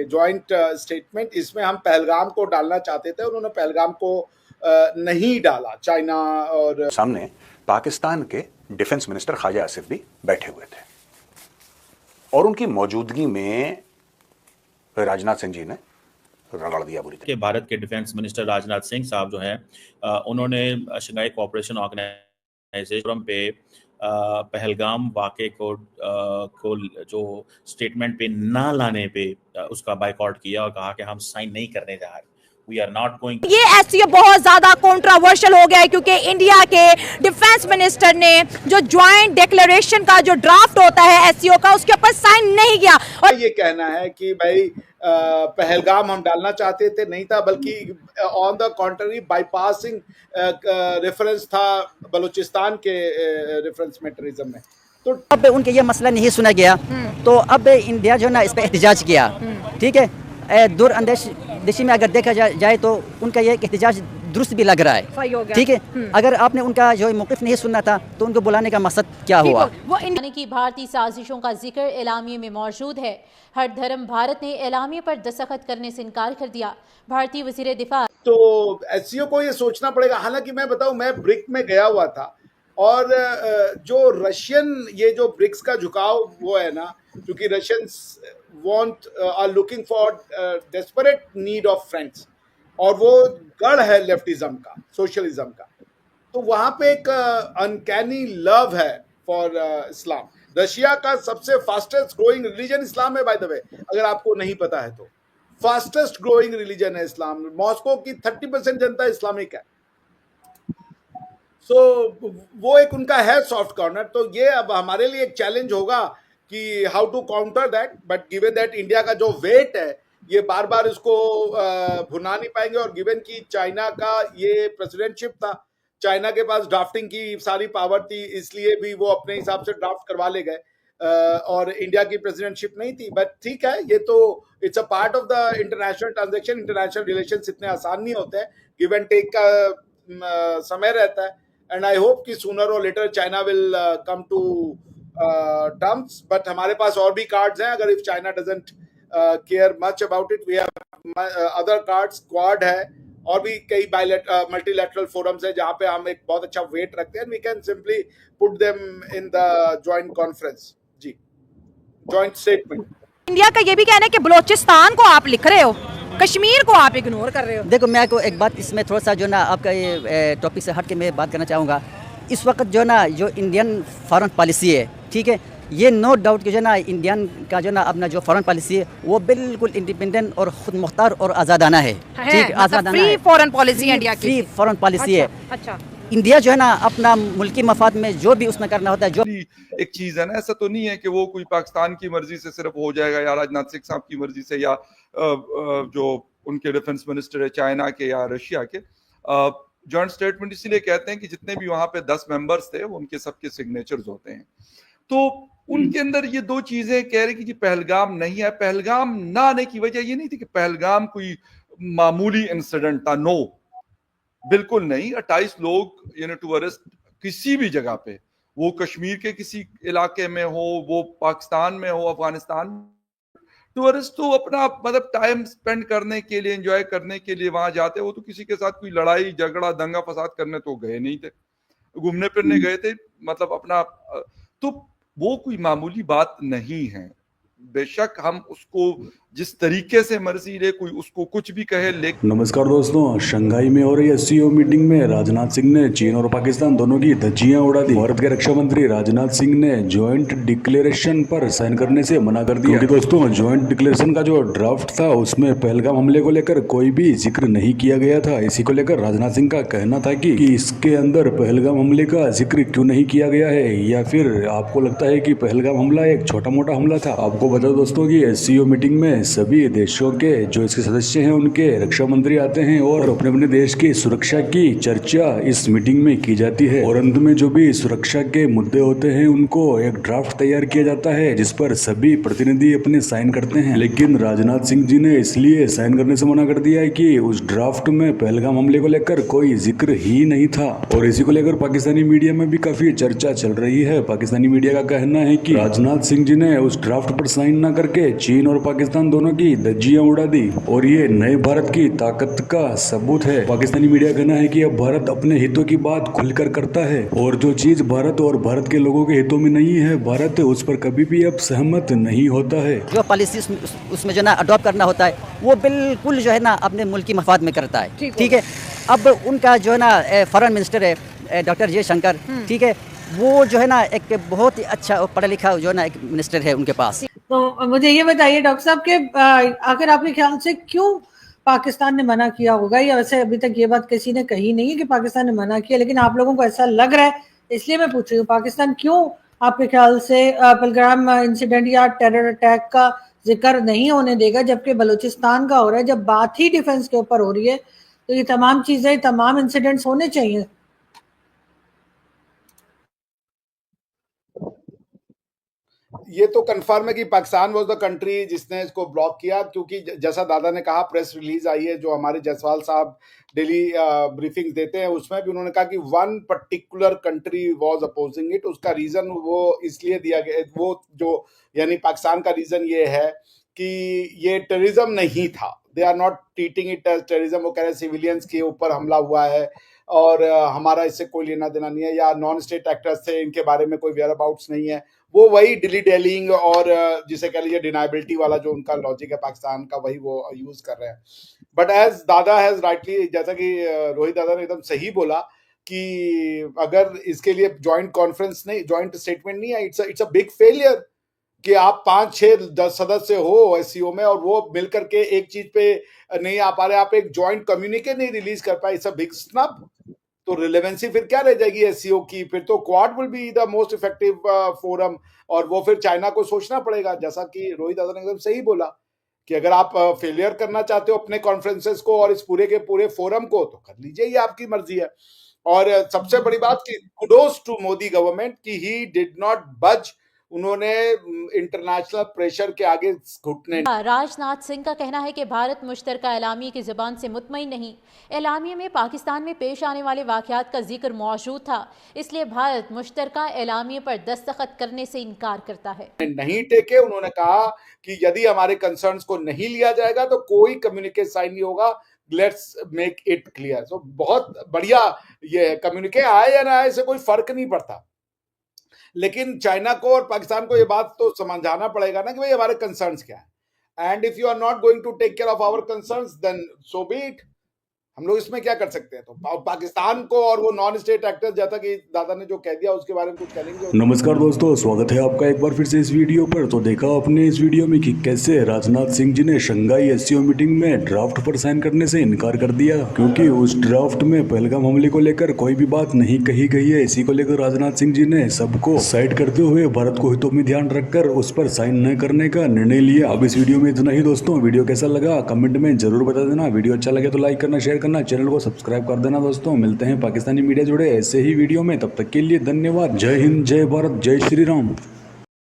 Joint statement, इसमें हम पहलगाम को डालना चाहते थे, उन्होंने पहलगाम को नहीं डाला। चाइना और सामने पाकिस्तान के डिफेंस मिनिस्टर ख्वाजा आसिफ भी बैठे हुए थे और उनकी मौजूदगी में राजनाथ सिंह जी ने रगड़ दिया बुरी तरह। भारत के डिफेंस मिनिस्टर राजनाथ सिंह साहब जो हैं उन्होंने शंघाई कोऑपरेशन ऑर्गेनाइजेशन पे पहलगाम वाक़े को जो स्टेटमेंट पे ना लाने पे उसका बायकॉट किया और कहा कि हम साइन नहीं करने जा रहे। We are not going to... ये एससीओ बहुत ज्यादा कंट्रोवर्शियल हो गया है क्योंकि इंडिया के डिफेंस मिनिस्टर ने जो ज्वाइंट डिक्लेरेशन का जो ड्राफ्ट होता है एससीओ का, उसके ऊपर साइन नहीं किया। और ये कहना है कि भाई पहलगाम हम डालना चाहते थे, नहीं था, बल्कि on the contrary bypassing reference था बलूचिस्तान के रेफरेंस में टेररिज्म में। तो अब उनके ये मसला नहीं सुना गया, तो अब इंडिया जो ना इस पर एहतजाज किया। ठीक है, दूर अंदेशी में अगर देखा जाए तो उनका ये एहतजाज दुरुस्त भी लग रहा है। ठीक है, अगर आपने उनका जो मौक़िफ़ नहीं सुनना था तो उनको बुलाने का मकसद क्या हुआ? वो इंडिया की भारतीय साजिशों का जिक्र एलामिये में मौजूद है। हर धर्म भारत ने एलामिये पर दस्तखत करने से इनकार कर दिया। भारतीय वज़ीर दिफा तो एससीओ को ये सोचना पड़ेगा। हालांकि मैं बताऊं, मैं ब्रिक में गया हुआ था और जो रशियन ये जो ब्रिक्स का झुकाव वो है ना, क्योंकि Russians are looking for desperate need of friends, और वो गढ़ है लेफ्टिज्म का, सोशलिज्म का, तो वहां पे एक अनकैनी लव है फॉर इस्लाम। रशिया का सबसे फास्टेस्ट ग्रोइंग रिलीजन इस्लाम है, बाय द वे, अगर आपको नहीं पता है तो। फास्टेस्ट ग्रोइंग रिलीजन है इस्लाम। मॉस्को की 30% जनता इस्लामिक है। सो वो एक उनका है सॉफ्ट कॉर्नर। तो ये अब हमारे लिए एक चैलेंज होगा कि how to counter that, but given that India का जो वेट है, ये बार बार इसको भुना नहीं पाएंगे। और गिवन की चाइना का ये प्रेसिडेंटशिप था, चाइना के पास ड्राफ्टिंग की सारी पावर थी, इसलिए भी वो अपने हिसाब से ड्राफ्ट करवा ले गए, और इंडिया की प्रेसिडेंटशिप नहीं थी। बट ठीक है, ये तो it's a part of the international transaction. International relations इतने आसान नहीं होते हैं, गिव एंड टेक का समय रहता है। एंड आई होप कि सूनर और later China will come to terms, but हमारे पास और भी कार्ड्स हैं। अगर if China doesn't care much about it, we have other cards, quad है, और भी कई मल्टीलैटरल फोरम्स है जहां पे हम एक बहुत अच्छा वेट रखते हैं। We can simply put them in the joint conference, जी, जॉइंट स्टेटमेंट। इंडिया का ये भी कहना है कि बलूचिस्तान को आप लिख रहे हो, कश्मीर को आप इग्नोर कर रहे हो। देखो, मैं को एक बात इसमें थोड़ा सा जो ना आपका ये टॉपिक से हट के मैं बात करना चाहूँगा। इस वक्त जो ना जो इंडियन फॉरेन पॉलिसी है, ठीक है, ये नो डाउट कि जो ना इंडियन का जो ना अपना जो फॉरेन पॉलिसी है वो बिल्कुल इंडिपेंडेंट और खुद मुख्तार और आज़ादाना है। ठीक, आज़ादाना है, फ्री फॉरेन पॉलिसी इंडिया की, फ्री फॉरेन पॉलिसी है। अच्छा, इंडिया जो है ना अपना मुल्की मफाद में जो भी उसमें करना होता है, जो एक चीज है ना, ऐसा तो नहीं है कि वो कोई पाकिस्तान की मर्जी से सिर्फ हो जाएगा या राजनाथ सिंह साहब की मर्जी से या जो उनके डिफेंस मिनिस्टर है चाइना के या रशिया के। जॉइंट स्टेटमेंट इसीलिए कहते हैं कि जितने भी वहां पे 10 मेंबर्स थे उनके सबके सिग्नेचर्स होते हैं। तो उनके अंदर ये दो चीजें कह रही कि जी पहलगाम नहीं है। पहलगाम ना आने की वजह ये नहीं थी कि पहलगाम कोई मामूली इंसिडेंट था, नो, बिल्कुल नहीं। 28 लोग टू अरेस्ट किसी भी जगह पे, वो कश्मीर के किसी इलाके में हो, वो पाकिस्तान में हो, अफगानिस्तान, टू अरेस्ट तो अपना मतलब टाइम स्पेंड करने के लिए, एंजॉय करने के लिए वहां जाते। वो तो किसी के साथ कोई लड़ाई झगड़ा दंगा फसाद करने तो गए नहीं थे, घूमने फिरने गए थे, मतलब अपना। तो वो कोई मामूली बात नहीं है। बेशक हम उसको जिस तरीके से मर्जी ले, कोई उसको कुछ भी कहे, लेकिन नमस्कार दोस्तों, शंघाई में हो रही एससीओ मीटिंग में राजनाथ सिंह ने चीन और पाकिस्तान दोनों की धज्जियां उड़ा दी। भारत के रक्षा मंत्री राजनाथ सिंह ने ज्वाइंट डिक्लेरेशन पर साइन करने से मना कर दिया, क्योंकि दोस्तों ज्वाइंट डिक्लेरेशन का जो ड्राफ्ट था उसमें पहलगाम हमले को लेकर कोई भी जिक्र नहीं किया गया था। इसी को लेकर राजनाथ सिंह का कहना था कि इसके अंदर पहलगाम हमले का जिक्र क्यों नहीं किया गया है, या फिर आपको लगता है कि पहलगाम हमला एक छोटा मोटा हमला था। आपको बता दोस्तों की एससीओ मीटिंग में सभी देशों के जो इसके सदस्य हैं उनके रक्षा मंत्री आते हैं और अपने अपने देश की सुरक्षा की चर्चा इस मीटिंग में की जाती है, और अंत में जो भी सुरक्षा के मुद्दे होते हैं उनको एक ड्राफ्ट तैयार किया जाता है जिस पर सभी प्रतिनिधि अपने साइन करते हैं। लेकिन राजनाथ सिंह जी ने इसलिए साइन करने से मना कर दिया है कि उस ड्राफ्ट में पहलगाम हमले को लेकर कोई जिक्र ही नहीं था। और इसी को लेकर पाकिस्तानी मीडिया में भी काफी चर्चा चल रही है। पाकिस्तानी मीडिया का कहना है कि राजनाथ सिंह जी ने उस ड्राफ्ट पर साइन साइन न करके चीन और पाकिस्तान दोनों की धज्जियां उड़ा दी और ये नए भारत की ताकत का सबूत है। पाकिस्तानी मीडिया का कहना है कि अब भारत अपने हितों की बात खुलकर करता है और जो चीज भारत और भारत के लोगों के हितों में नहीं है, भारत उस पर कभी भी अब सहमत नहीं होता है। जो पॉलिसी उसमें जो है ना अडॉप्ट करना होता है वो बिल्कुल जो है ना अपने मुल्क की मफाद में करता है। ठीक है, अब उनका जो है ना फॉरेन मिनिस्टर है डॉक्टर जयशंकर, ठीक है, वो जो है ना एक बहुत ही अच्छा पढ़ा लिखा जो है ना एक मिनिस्टर है उनके पास। तो मुझे ये बताइए डॉक्टर साहब कि आखिर आपके ख्याल से क्यों पाकिस्तान ने मना किया होगा, या वैसे अभी तक ये बात किसी ने कही नहीं है कि पाकिस्तान ने मना किया, लेकिन आप लोगों को ऐसा लग रहा है, इसलिए मैं पूछ रही हूँ पाकिस्तान क्यों आपके ख्याल से पहलगाम इंसिडेंट या टेरर अटैक का जिक्र नहीं होने देगा, जबकि बलूचिस्तान का हो रहा है। जब बात ही डिफेंस के ऊपर हो रही है तो ये तमाम चीजें, तमाम इंसिडेंट्स होने चाहिए। ये तो कंफर्म है कि पाकिस्तान वाज द कंट्री जिसने इसको ब्लॉक किया, क्योंकि जैसा दादा ने कहा, प्रेस रिलीज आई है जो हमारे जायसवाल साहब डेली ब्रीफिंग्स देते हैं, उसमें भी उन्होंने कहा कि one particular country was opposing it. उसका रीजन वो इसलिए दिया गया, वो जो यानी पाकिस्तान का रीजन ये है कि ये टेररिज्म नहीं था, they are not treating it as terrorism. वो कह रहे हैं सिविलियंस के ऊपर हमला हुआ है और हमारा इससे कोई लेना देना नहीं है, या नॉन स्टेट एक्टर्स थे, इनके बारे में कोई वेयर अबाउट्स नहीं है। वो वही डिली डेलिंग और जिसे कह लीजिए डिनाइबिलिटी वाला जो उनका लॉजिक है पाकिस्तान का, वही वो यूज कर रहे हैं। बट एज दादा हैज राइटली, जैसा कि रोहित दादा ने एकदम सही बोला कि अगर इसके लिए जॉइंट कॉन्फ्रेंस नहीं, जॉइंट स्टेटमेंट नहीं है, इट्स अ बिग फेलियर कि आप 5, 6, 10 सदस्य हो एससीओ में और वो मिलकर के एक चीज पे नहीं आ पा रहे, आप एक जॉइंट कम्युनिके नहीं रिलीज कर पाए, इट्स अ बिग स्नब। तो रिलेवेंसी फिर क्या रह जाएगी एससीओ की? फिर तो quad will be the most effective forum, और वो फिर चाइना को सोचना पड़ेगा, जैसा कि रोहित दादा ने एकदम सही बोला कि अगर आप फेलियर करना चाहते हो अपने कॉन्फ्रेंसेस को और इस पूरे के पूरे फोरम को, तो कर लीजिए, ये आपकी मर्जी है। और सबसे बड़ी बात कि कुडोस टू मोदी गवर्नमेंट कि ही डिड नॉट बज, उन्होंने इंटरनेशनल प्रेशर के आगे घुटने। राजनाथ सिंह का कहना है कि भारत मुश्तरका एलामिया की ज़बान से मुतमईन नहीं। एलामिया में पाकिस्तान में पेश आने वाले वाक़यात का जिक्र मौजूद था, इसलिए भारत मुश्तरका एलामिया पर दस्तखत करने से इनकार करता है। नहीं टेके, उन्होंने कहा कि यदि हमारे कंसर्न्स को नहीं लिया जाएगा तो कोई कम्युनिके साइन नहीं होगा, लेट्स मेक इट क्लियर। सो बहुत बढ़िया, ये कम्युनिके आए या ना आए से कोई फर्क नहीं पड़ता, लेकिन चाइना को और पाकिस्तान को ये बात तो समझाना पड़ेगा ना कि भाई हमारे कंसर्न्स क्या है, and if you are not going to take care of our concerns then so be it. हम लोग इसमें क्या कर सकते हैं? तो पाकिस्तान को और वो नॉन स्टेट एक्टर्स, जैसा कि दादा ने जो कह दिया उसके बारे में कुछ कहेंगे। नमस्कार दोस्तों, स्वागत है आपका एक बार फिर से इस वीडियो पर। तो देखा आपने इस वीडियो में कि कैसे राजनाथ सिंह जी ने शंघाई एससीओ मीटिंग में ड्राफ्ट पर साइन करने से इनकार कर दिया, क्योंकि उस ड्राफ्ट में पहलगाम हमले को लेकर कोई भी बात नहीं कही गई है। इसी को लेकर राजनाथ सिंह जी ने सबको साइड करते हुए भारत को हितों में ध्यान रखकर उस पर साइन न करने का निर्णय लिया। अब इस वीडियो में इतना ही दोस्तों। वीडियो कैसा लगा कमेंट में जरूर बता देना। वीडियो अच्छा लगे तो लाइक करना, शेयर करना, चैनल को सब्सक्राइब कर देना दोस्तों। मिलते हैं पाकिस्तानी मीडिया जुड़े ऐसे ही वीडियो में, तब तक के लिए धन्यवाद। जय हिंद, जय भारत, जय श्री राम।